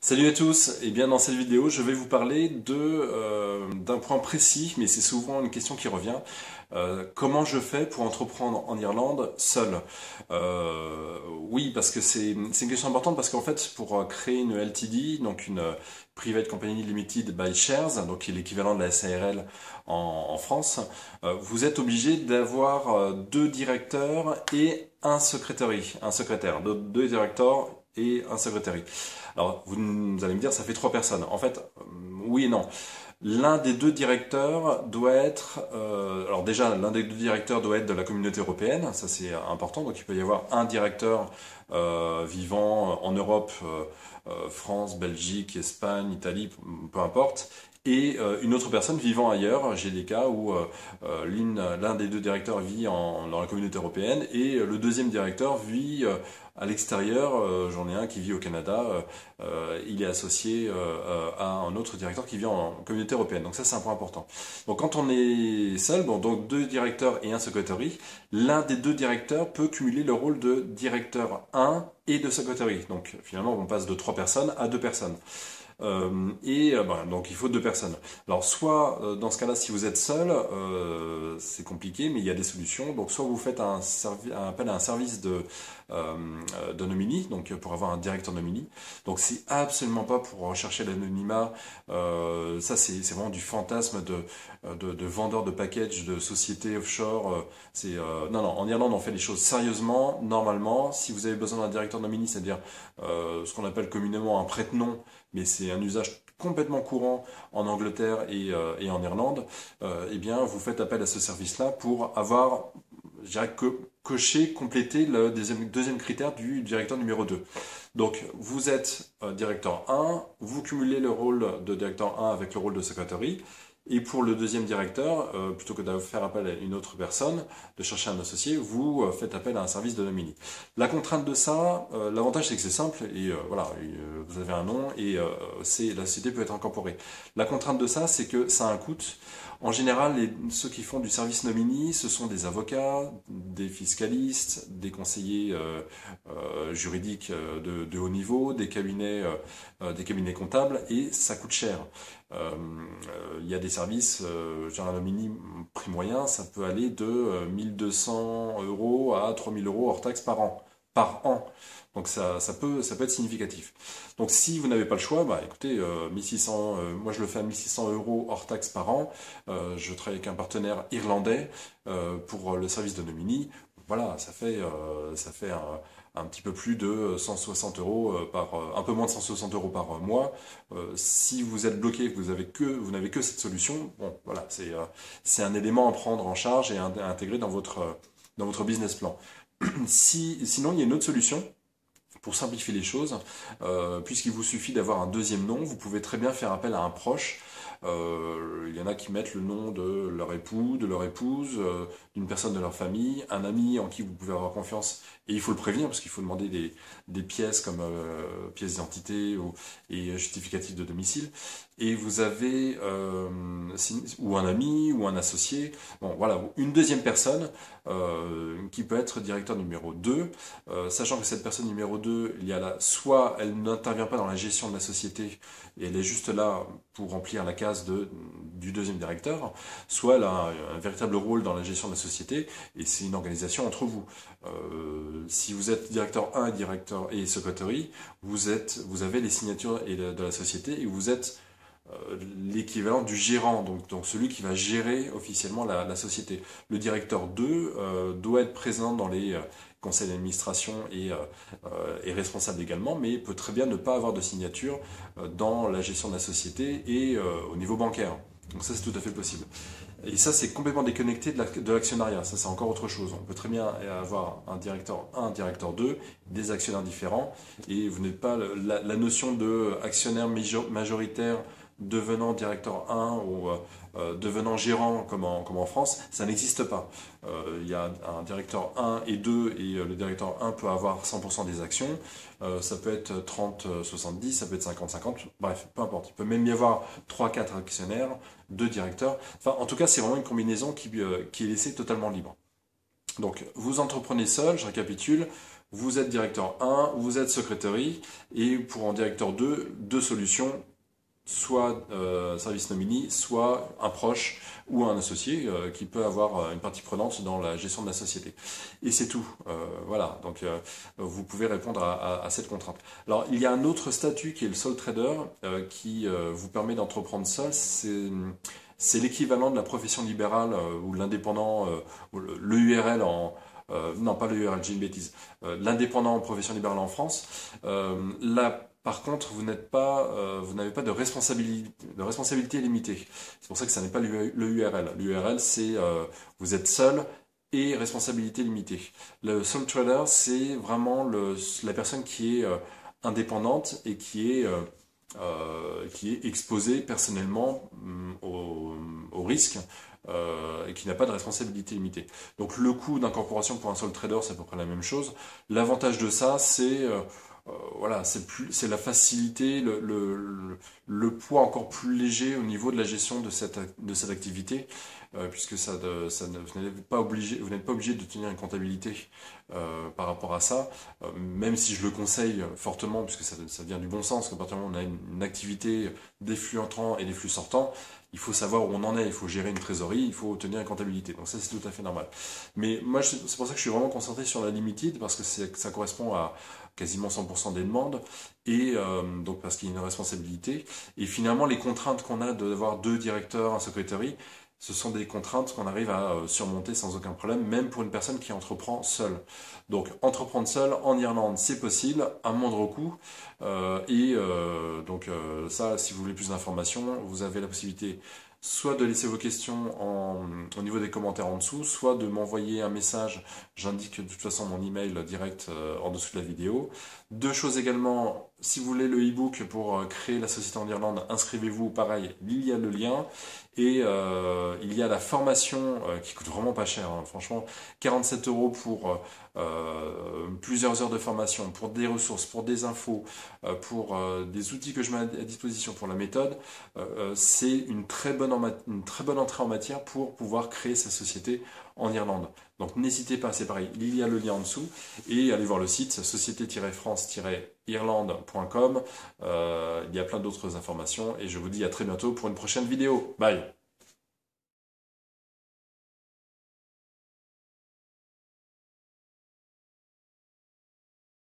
Salut à tous, et bien dans cette vidéo je vais vous parler d'un point précis, mais c'est souvent une question qui revient. Comment je fais pour entreprendre en Irlande seul? Oui, parce que c'est une question importante parce qu'en fait pour créer une LTD, donc une Private Company Limited by Shares, donc qui est l'équivalent de la SARL en France, vous êtes obligé d'avoir deux directeurs et un secrétaire, deux directeurs et un secrétaire. Alors, vous allez me dire, ça fait trois personnes. En fait, oui et non. L'un des deux directeurs doit être, alors déjà, l'un des deux directeurs doit être de la communauté européenne, ça c'est important. Donc, il peut y avoir un directeur vivant en Europe, France, Belgique, Espagne, Italie, peu importe, et une autre personne vivant ailleurs. J'ai des cas où l'un des deux directeurs vit dans la communauté européenne et le deuxième directeur vit à l'extérieur. J'en ai un qui vit au Canada. Il est associé à un autre directeur qui vit en communauté européenne. Donc ça, c'est un point important. Donc quand on est seul, bon, donc deux directeurs et un secretary, l'un des deux directeurs peut cumuler le rôle de directeur 1 et de secretary. Donc finalement, on passe de trois personnes à deux personnes. Donc il faut deux personnes. Alors soit dans ce cas-là, si vous êtes seul, c'est compliqué, mais il y a des solutions. Donc soit vous faites un appel à un service de nomini, donc pour avoir un directeur nomini. Donc c'est absolument pas pour rechercher l'anonymat. Ça c'est vraiment du fantasme de vendeurs de package, de sociétés offshore. Non, non, en Irlande on fait les choses sérieusement, normalement. Si vous avez besoin d'un directeur nomini, c'est-à-dire ce qu'on appelle communément un prête-nom, mais c'est un usage complètement courant en Angleterre et en Irlande, eh bien, vous faites appel à ce service-là pour avoir, je dirais, coché, complété le deuxième critère du directeur numéro 2. Donc, vous êtes directeur 1, vous cumulez le rôle de directeur 1 avec le rôle de secretary, et pour le deuxième directeur, plutôt que de faire appel à une autre personne, de chercher un associé, vous faites appel à un service de nomini. La contrainte de ça, l'avantage c'est que c'est simple et voilà, vous avez un nom et la société peut être incorporée. La contrainte de ça, c'est que ça a un coût. En général, ceux qui font du service nomini, ce sont des avocats, des fiscalistes, des conseillers juridiques de haut niveau, des cabinets comptables, et ça coûte cher. Il y a des services, genre un nomini prix moyen, ça peut aller de 1200 euros à 3000 euros hors taxe par an. Par an. Donc ça peut être significatif. Donc si vous n'avez pas le choix, bah écoutez, 1600, moi je le fais à 1600 euros hors taxe par an. Je travaille avec un partenaire irlandais pour le service de nomini. Voilà, ça fait un petit peu plus de 160 euros un peu moins de 160 euros par mois. Si vous êtes bloqué, vous n'avez que cette solution, bon, voilà, c'est un élément à prendre en charge et à intégrer dans votre business plan. Sinon, il y a une autre solution pour simplifier les choses, puisqu'il vous suffit d'avoir un deuxième nom, vous pouvez très bien faire appel à un proche. Il y en a qui mettent le nom de leur époux, de leur épouse, d'une personne de leur famille, un ami en qui vous pouvez avoir confiance, et il faut le prévenir parce qu'il faut demander des pièces comme pièces d'identité et justificatif de domicile. Et vous avez ou un ami ou un associé, bon voilà, une deuxième personne qui peut être directeur numéro 2, sachant que cette personne numéro 2, soit elle n'intervient pas dans la gestion de la société et elle est juste là pour remplir la case du deuxième directeur, soit elle a un véritable rôle dans la gestion de la société et c'est une organisation entre vous. Si vous êtes directeur 1 et secretary, vous avez les signatures de la société et vous êtes l'équivalent du gérant, donc celui qui va gérer officiellement la société. Le directeur 2 doit être présent dans les conseils d'administration et responsable également, mais peut très bien ne pas avoir de signature dans la gestion de la société et au niveau bancaire. Donc ça c'est tout à fait possible. Et ça c'est complètement déconnecté de l'actionnariat, ça c'est encore autre chose. On peut très bien avoir un directeur 1, un directeur 2, des actionnaires différents, et vous n'êtes pas la notion de actionnaire majoritaire devenant directeur 1 ou devenant gérant comme en France, ça n'existe pas. Il y a un directeur 1 et 2 et le directeur 1 peut avoir 100% des actions, ça peut être 30-70, ça peut être 50-50, bref, peu importe. Il peut même y avoir 3-4 actionnaires, 2 directeurs, enfin en tout cas c'est vraiment une combinaison qui est laissée totalement libre. Donc vous entreprenez seul, je récapitule, vous êtes directeur 1, vous êtes secrétairie, et pour en directeur 2, deux solutions, soit service nomini, soit un proche ou un associé qui peut avoir une partie prenante dans la gestion de la société. Et c'est tout. Voilà, donc vous pouvez répondre à cette contrainte. Alors, il y a un autre statut qui est le sole trader qui vous permet d'entreprendre seul. C'est l'équivalent de la profession libérale ou l'indépendant, ou l'EURL en... non, pas l'EURL, j'ai une bêtise. L'indépendant en profession libérale en France. Là, par contre, vous n'avez pas de responsabilité limitée. C'est pour ça que ça n'est pas l'URL. L'URL, c'est vous êtes seul et responsabilité limitée. Le sole trader, c'est vraiment la personne qui est indépendante et qui est exposée personnellement au risque et qui n'a pas de responsabilité limitée. Donc le coût d'incorporation pour un sole trader, c'est à peu près la même chose. L'avantage de ça, c'est voilà, c'est la facilité, le poids encore plus léger au niveau de la gestion de cette activité, puisque vous n'êtes pas obligé de tenir une comptabilité par rapport à ça, même si je le conseille fortement, puisque ça vient du bon sens, qu'à partir du moment où on a une activité des flux entrants et des flux sortants, il faut savoir où on en est, il faut gérer une trésorerie, il faut tenir une comptabilité. Donc ça, c'est tout à fait normal. Mais moi, c'est pour ça que je suis vraiment concentré sur la limited, parce que ça correspond à quasiment 100% des demandes, et donc parce qu'il y a une responsabilité. Et finalement, les contraintes qu'on a d'avoir deux directeurs, un secrétariat, ce sont des contraintes qu'on arrive à surmonter sans aucun problème, même pour une personne qui entreprend seule. Donc, entreprendre seul en Irlande, c'est possible, à moindre coût. Ça, si vous voulez plus d'informations, vous avez la possibilité soit de laisser vos questions au niveau des commentaires en dessous, soit de m'envoyer un message. J'indique de toute façon mon email direct en dessous de la vidéo. Deux choses également, si vous voulez le e-book pour créer la société en Irlande, inscrivez-vous, pareil, il y a le lien. Et il y a la formation qui coûte vraiment pas cher, hein, franchement, 47 € pour plusieurs heures de formation, pour des ressources, pour des infos, pour des outils que je mets à disposition pour la méthode. C'est une très bonne entrée en matière pour pouvoir créer sa société en Irlande. Donc n'hésitez pas, c'est pareil, il y a le lien en dessous, et allez voir le site société-france-irlande.com. Il y a plein d'autres informations, et je vous dis à très bientôt pour une prochaine vidéo. Bye!